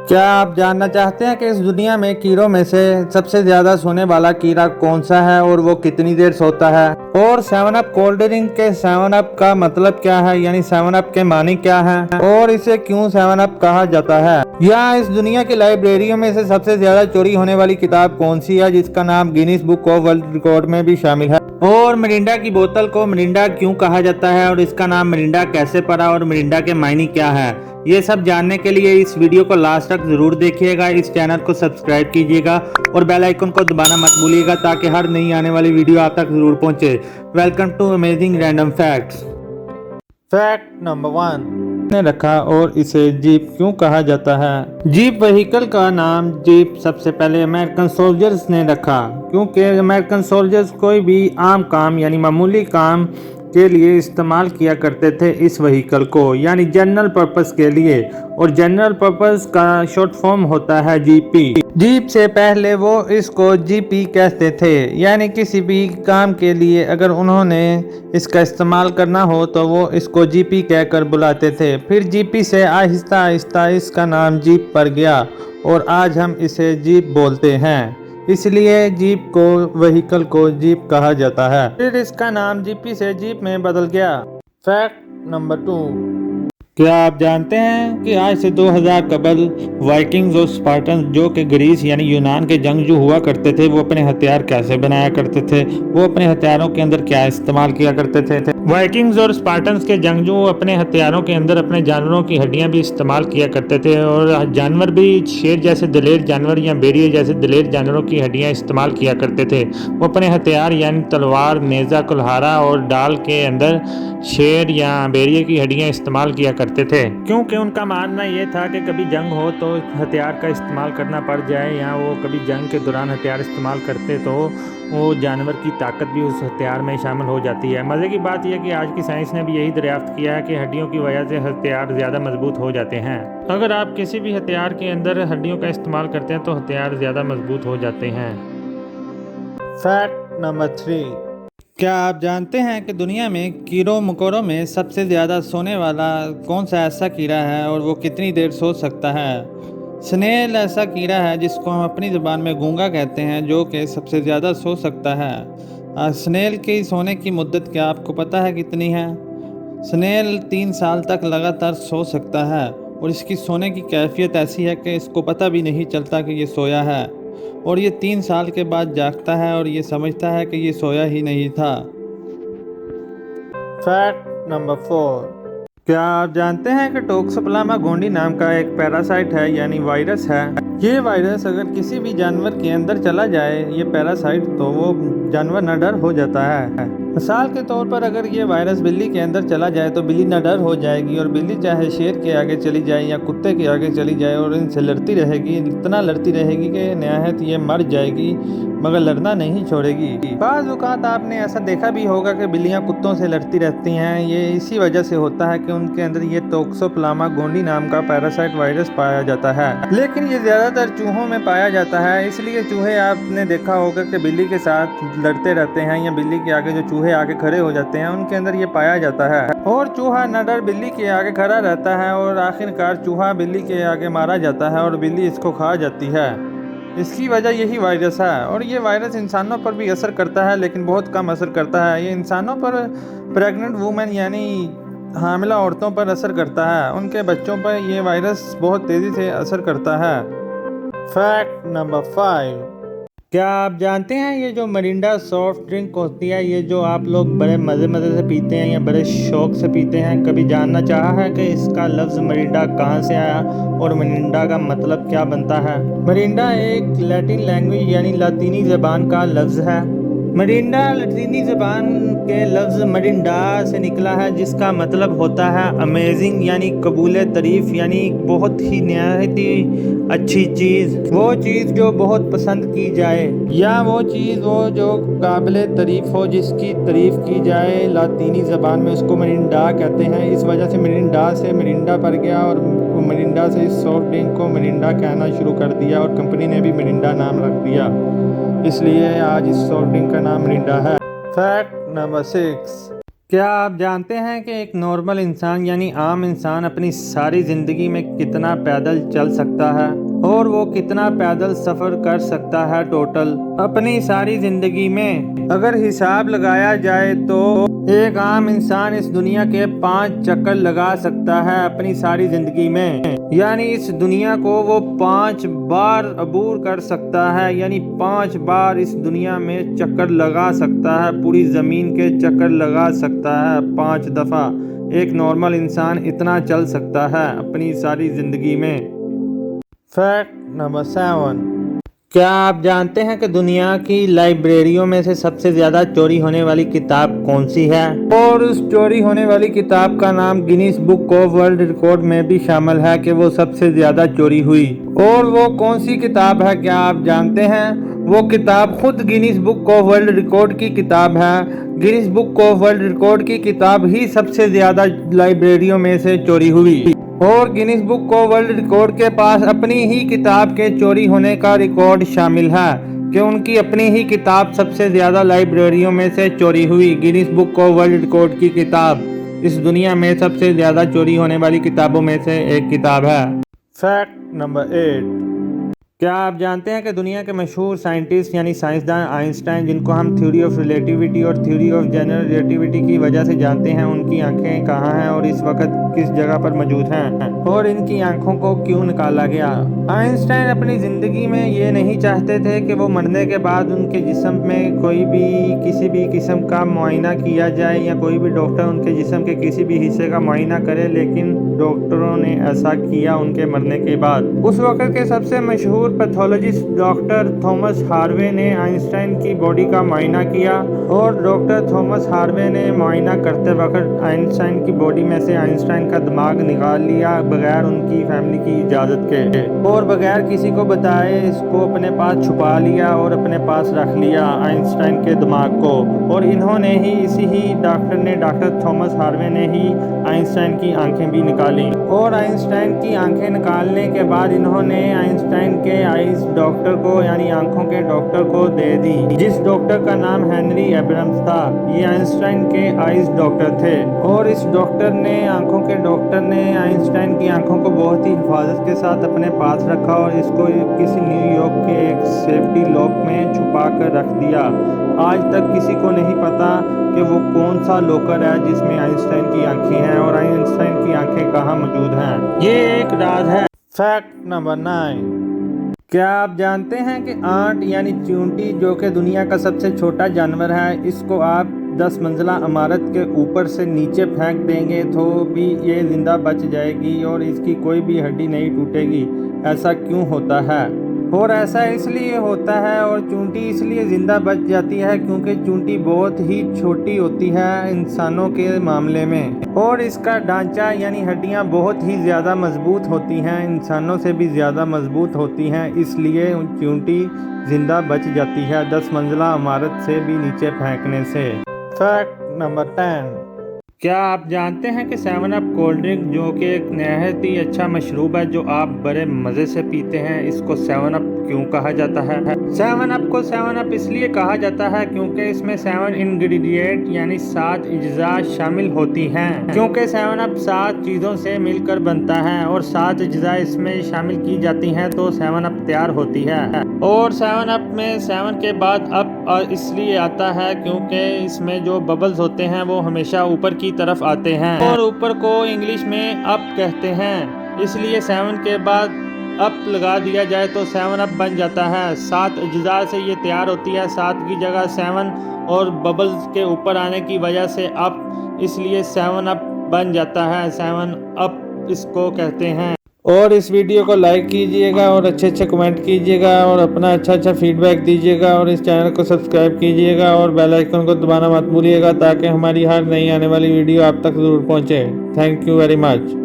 کیا آپ جاننا چاہتے ہیں کہ اس دنیا میں کیڑوں میں سے سب سے زیادہ سونے والا کیڑا کون سا ہے اور وہ کتنی دیر سوتا ہے؟ اور 7 اپ کولڈ ڈرنک کے 7 اپ کا مطلب کیا ہے، یعنی 7 اپ کے معنی کیا ہے اور اسے کیوں 7 اپ کہا جاتا ہے؟ یا اس دنیا کی لائبریریوں میں سے سب سے زیادہ چوری ہونے والی کتاب کون سی ہے جس کا نام Guinness book of world record میں بھی شامل ہے؟ اور مرینڈا کی بوتل کو مرینڈا کیوں کہا جاتا ہے اور اس کا نام مرینڈا کیسے پڑا اور مرینڈا کے معنی کیا ہے؟ یہ سب جاننے کے لیے اس ویڈیو کو لاسٹ تک ضرور دیکھیے گا، اس چینل کو سبسکرائب کیجیے گا اور بیل آئیکن کو دبانا مت بھولیے گا تاکہ ہر نئی آنے والی ویڈیو آپ تک ضرور پہنچے۔ Welcome to amazing random facts. Fact number 1 نے رکھا اور اسے جیپ کیوں کہا جاتا ہے؟ جیپ وہیکل کا نام جیپ سب سے پہلے امریکن سولجرز نے رکھا کیونکہ امریکن سولجرز کوئی بھی عام کام یعنی معمولی کام کے لیے استعمال کیا کرتے تھے اس وہیکل کو، یعنی جنرل پرپس کے لیے، اور جنرل پرپس کا شارٹ فارم ہوتا ہے جی پی۔ جیپ سے پہلے وہ اس کو جی پی کہتے تھے، یعنی کسی بھی کام کے لیے اگر انہوں نے اس کا استعمال کرنا ہو تو وہ اس کو جی پی کہہ کر بلاتے تھے۔ پھر جی پی سے آہستہ آہستہ اس کا نام جیپ پڑ گیا اور آج ہم اسے جیپ بولتے ہیں، اس لیے جیپ کو وہیکل کو جیپ کہا جاتا ہے۔ پھر اس کا نام جی پی سے جیپ میں بدل گیا۔ فیکٹ نمبر 2 کیا آپ جانتے ہیں کہ آج سے 2000 قبل وائکنگز اور اسپارٹنز جو کہ گریس یعنی یونان کے جنگجو ہوا کرتے تھے، وہ اپنے ہتھیار کیسے بنایا کرتے تھے؟ وہ اپنے ہتھیاروں کے اندر کیا استعمال کیا کرتے تھے؟ وائکنگز اور اسپارٹنز کے جنگجو اپنے ہتھیاروں کے اندر اپنے جانوروں کی ہڈیاں بھی استعمال کیا کرتے تھے، اور جانور بھی شیر جیسے دلیر جانور یا بیریے جیسے دلیر جانوروں کی ہڈیاں استعمال کیا کرتے تھے۔ وہ اپنے ہتھیار یعنی تلوار، نیزہ، کلہاڑا اور ڈال کے اندر شیر یا بیریے کی ہڈیاں استعمال کیا کرتے تھے، کیونکہ ان کا ماننا یہ تھا کہ کبھی جنگ ہو تو ہتھیار کا استعمال کرنا پڑ جائے، یا وہ کبھی جنگ کے دوران ہتھیار استعمال کرتے تو وہ جانور کی طاقت بھی اس ہتھیار میں شامل ہو جاتی ہے۔ مزے کی بات یہ کہ آج کی سائنس نے بھی یہی دریافت کیا ہے کہ ہڈیوں کی وجہ سے ہتھیار زیادہ مضبوط ہو جاتے ہیں۔ اگر آپ کسی بھی ہتھیار کے اندر ہڈیوں کا استعمال کرتے ہیں تو ہتھیار زیادہ مضبوط ہو جاتے ہیں۔ فیکٹ نمبر 3 کیا آپ جانتے ہیں کہ دنیا میں کیڑوں مکوڑوں میں سب سے زیادہ سونے والا کون سا ایسا کیڑا ہے اور وہ کتنی دیر سو سکتا ہے؟ سنیل ایسا کیڑا ہے جس کو ہم اپنی زبان میں گونگا کہتے ہیں، جو کہ سب سے زیادہ سو سکتا ہے۔ سنیل کی سونے کی مدت کیا آپ کو پتہ ہے کتنی ہے؟ سنیل 3 سال تک لگاتار سو سکتا ہے، اور اس کی سونے کی کیفیت ایسی ہے کہ اس کو پتہ بھی نہیں چلتا کہ یہ سویا ہے، اور یہ 3 سال کے بعد جاگتا ہے اور یہ سمجھتا ہے کہ یہ سویا ہی نہیں تھا۔ فیکٹ نمبر 4 کیا آپ جانتے ہیں کہ ٹوکسوپلازما گونڈی نام کا ایک پیراسائٹ ہے، یعنی وائرس ہے؟ یہ وائرس اگر کسی بھی جانور کے اندر چلا جائے، یہ پیراسائٹ، تو وہ جانور نڈر ہو جاتا ہے۔ مثال کے طور پر اگر یہ وائرس بلی کے اندر چلا جائے تو بلی نڈر ہو جائے گی، اور بلی چاہے شیر کے آگے چلی جائے یا کتے کے آگے چلی جائے اور ان سے لڑتی رہے گی، اتنا لڑتی رہے گی کہ نہایت یہ مر جائے گی، مگر لڑنا نہیں چھوڑے گی۔ بعض اوقات آپ نے ایسا دیکھا بھی ہوگا کہ بلیاں کتوں سے لڑتی رہتی ہیں، یہ اسی وجہ سے ہوتا ہے کہ ان کے اندر یہ ٹوکسوپلازما گونڈی نام کا پیراسائٹ وائرس پایا جاتا ہے۔ لیکن یہ زیادہ تر چوہوں میں پایا جاتا ہے، اس لیے چوہے آپ نے دیکھا ہوگا کہ بلی کے ساتھ لڑتے رہتے ہیں، یا بلی کے آگے جو چوہے آگے کھڑے ہو جاتے ہیں ان کے اندر یہ پایا جاتا ہے، اور چوہا نڈر بلی کے آگے کھڑا رہتا ہے اور آخرکار چوہا بلی کے آگے مارا جاتا ہے اور بلی اس کو کھا جاتی ہے۔ اس کی وجہ یہی وائرس ہے، اور یہ وائرس انسانوں پر بھی اثر کرتا ہے لیکن بہت کم اثر کرتا ہے۔ یہ انسانوں پر، پریگننٹ وومن یعنی حاملہ عورتوں پر اثر کرتا ہے، ان کے بچوں پر یہ وائرس بہت تیزی سے اثر کرتا ہے۔ فیکٹ نمبر 5 کیا آپ جانتے ہیں یہ جو مرینڈا سافٹ ڈرنک ہوتی ہے، یہ جو آپ لوگ بڑے مزے سے پیتے ہیں یا بڑے شوق سے پیتے ہیں، کبھی جاننا چاہا ہے کہ اس کا لفظ مرینڈا کہاں سے آیا اور مرینڈا کا مطلب کیا بنتا ہے؟ مرینڈا ایک لیٹن لینگویج یعنی لاطینی زبان کا لفظ ہے۔ مرینڈا لاطینی زبان کے لفظ مرینڈا سے نکلا ہے، جس کا مطلب ہوتا ہے امیزنگ یعنی قابل تعریف، یعنی بہت ہی نہایت اچھی چیز، وہ چیز جو بہت پسند کی جائے، یا وہ چیز جو قابل تعریف ہو، جس کی تعریف کی جائے۔ لاطینی زبان میں اس کو مرینڈا کہتے ہیں، اس وجہ سے مرینڈا سے مرینڈا پڑ گیا، اور مرینڈا سے اس سافٹ ڈرنک کو مرینڈا کہنا شروع کر دیا، اور کمپنی نے بھی مرینڈا نام رکھ دیا، اس لیے آج اس سافٹ ڈرنک کا نام مرینڈا ہے۔ فیکٹ نمبر 6 کیا آپ جانتے ہیں کہ ایک نارمل انسان یعنی عام انسان اپنی ساری زندگی میں کتنا پیدل چل سکتا ہے اور وہ کتنا پیدل سفر کر سکتا ہے ٹوٹل اپنی ساری زندگی میں؟ اگر حساب لگایا جائے تو ایک عام انسان اس دنیا کے 5 چکر لگا سکتا ہے اپنی ساری زندگی میں، یعنی اس دنیا کو وہ 5 بار عبور کر سکتا ہے، یعنی 5 بار اس دنیا میں چکر لگا سکتا ہے، پوری زمین کے چکر لگا سکتا ہے 5 دفعہ۔ ایک نارمل انسان اتنا چل سکتا ہے اپنی ساری زندگی میں۔ فیکٹ نمبر 7، کیا آپ جانتے ہیں کہ دنیا کی لائبریریوں میں سے سب سے زیادہ چوری ہونے والی کتاب کون سی ہے؟ اور اس چوری ہونے والی کتاب کا نام Guinness book of world record میں بھی شامل ہے کہ وہ سب سے زیادہ چوری ہوئی۔ اور وہ کون سی کتاب ہے کیا آپ جانتے ہیں؟ وہ کتاب خود Guinness book of world record کی کتاب ہے۔ Guinness book of world record کی کتاب ہی سب سے زیادہ لائبریریوں میں سے چوری ہوئی، اور Guinness book of world record کے پاس اپنی ہی کتاب کے چوری ہونے کا ریکارڈ شامل ہے کہ ان کی اپنی ہی کتاب سب سے زیادہ لائبریریوں میں سے چوری ہوئی۔ Guinness book of world record کی کتاب اس دنیا میں سب سے زیادہ چوری ہونے والی کتابوں میں سے ایک کتاب ہے۔ فیکٹ نمبر 8، کیا آپ جانتے ہیں کہ دنیا کے مشہور سائنٹسٹ یعنی سائنسدان آئنسٹائن، جن کو ہم تھیوری آف ریلیٹیوٹی اور تھیوری آف جنرل ریلیٹیوٹی کی وجہ سے جانتے ہیں، ان کی آنکھیں کہاں ہیں اور اس وقت کس جگہ پر موجود ہیں، اور ان کی آنکھوں کو کیوں نکالا گیا؟ آئنسٹائن اپنی زندگی میں یہ نہیں چاہتے تھے کہ وہ مرنے کے بعد ان کے جسم میں کسی بھی قسم کا معائنہ کیا جائے یا کوئی بھی ڈاکٹر ان کے جسم کے کسی بھی حصے کا معائنہ کرے، لیکن ڈاکٹروں نے ایسا کیا ان کے مرنے کے بعد۔ اس وقت کے سب سے مشہور پیتھولوجسٹ ڈاکٹر تھامس ہاروے نے آئنسٹائن کی باڈی کا معائنہ کیا، اور ڈاکٹر تھامس ہاروے نے معائنہ کرتے وقت آئنسٹائن کی باڈی میں سے آئنسٹائن کا دماغ نکال لیا بغیر ان کی فیملی کی اجازت کے، اور بغیر کسی کو بتائے اس کو اپنے پاس چھپا لیا اور اپنے پاس رکھ لیا آئنسٹائن کے دماغ کو۔ اور انہوں نے ہی ڈاکٹر تھامس ہاروے نے ہی آئنسٹائن کی آنکھیں بھی نکالی، اور آئنسٹائن کی آنکھیں نکالنے کے بعد انہوں نے آئنسٹائن کے آئیز ڈاکٹر کو یعنی آنکھوں کے ڈاکٹر کو دے دی، جس ڈاکٹر کا نام ہنری ایبرمز تھا۔ یہ آئنسٹائن کے آئیز ڈاکٹر تھے، اور اس آنکھوں کے ڈاکٹر نے آئنسٹائن کی آنکھوں کو بہت ہی حفاظت کے ساتھ اپنے پاس رکھا اور اس کو کسی نیو یارک کے ایک سیفٹی لاک میں چھپا کر رکھ دیا۔ آج تک کسی کو نہیں پتا کہ وہ کون سا لاکر ہے جس میں آئنسٹائن کی آنکھیں ہیں اور آئنسٹائن کی آنکھیں کہاں موجود ہیں، یہ ایک راز ہے۔ فیکٹ نمبر 9، کیا آپ جانتے ہیں کہ آنٹ یعنی چیونٹی، جو کہ دنیا کا سب سے چھوٹا جانور ہے، اس کو آپ 10 منزلہ عمارت کے اوپر سے نیچے پھینک دیں گے تو بھی یہ زندہ بچ جائے گی اور اس کی کوئی بھی ہڈی نہیں ٹوٹے گی؟ ایسا کیوں ہوتا ہے؟ اور ایسا اس لیے ہوتا ہے اور چونٹی اس لیے زندہ بچ جاتی ہے کیونکہ چونٹی بہت ہی چھوٹی ہوتی ہے انسانوں کے معاملے میں، اور اس کا ڈھانچہ یعنی ہڈیاں بہت ہی زیادہ مضبوط ہوتی ہیں، انسانوں سے بھی زیادہ مضبوط ہوتی ہیں، اس لیے چونٹی زندہ بچ جاتی ہے 10 منزلہ عمارت سے بھی نیچے پھینکنے سے۔ فیکٹ نمبر 10، کیا آپ جانتے ہیں کہ 7 اپ کولڈ ڈرنک، جو کہ ایک نہایت ہی اچھا مشروب ہے جو آپ بڑے مزے سے پیتے ہیں، اس کو 7 اپ کیوں کہا جاتا ہے؟ 7 اپ کو 7 اپ اس لیے کہا جاتا ہے کیونکہ اس میں 7 انگریڈینٹ یعنی 7 اجزاء شامل ہوتی ہیں، کیونکہ 7 اپ 7 چیزوں سے مل کر بنتا ہے اور 7 اجزاء اس میں شامل کی جاتی ہیں تو 7 اپ تیار ہوتی ہے۔ اور 7 اپ میں 7 کے بعد اپ اس لیے آتا ہے کیونکہ اس میں جو ببلز ہوتے ہیں وہ ہمیشہ اوپر کی طرف آتے ہیں، اور اوپر کو انگلش میں اپ کہتے ہیں، اس لیے 7 کے بعد اپ لگا دیا جائے تو 7 اپ بن جاتا ہے۔ 7 اجزاء سے یہ تیار ہوتی ہے، 7 کی جگہ 7 اور ببلز کے اوپر آنے کی وجہ سے اپ، اس لیے 7 اپ بن جاتا ہے، 7 اپ اس کو کہتے ہیں۔ اور اس ویڈیو کو لائک کیجئے گا اور اچھے کمنٹ کیجئے گا اور اپنا اچھا فیڈ بیک دیجئے گا، اور اس چینل کو سبسکرائب کیجئے گا اور بیل آئیکن کو دبانا مت بھولیے گا تاکہ ہماری ہر نئی آنے والی ویڈیو آپ تک ضرور پہنچے۔ Thank you very much.